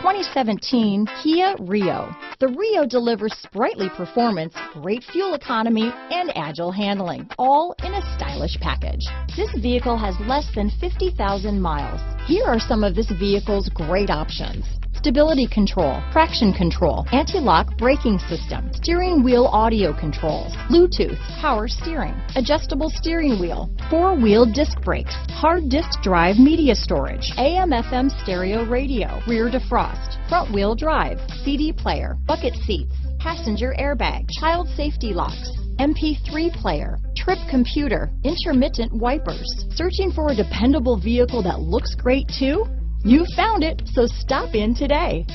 2017 Kia Rio. The Rio delivers sprightly performance, great fuel economy, and agile handling, all in a stylish package. This vehicle has less than 50,000 miles. Here are some of this vehicle's great options: stability control, traction control, anti-lock braking system, steering wheel audio controls, Bluetooth, power steering, adjustable steering wheel, four-wheel disc brakes, hard disk drive media storage, AM/FM stereo radio, rear defrost, front-wheel drive, CD player, bucket seats, passenger airbag, child safety locks, MP3 player, trip computer, intermittent wipers. Searching for a dependable vehicle that looks great too? You found it, so stop in today.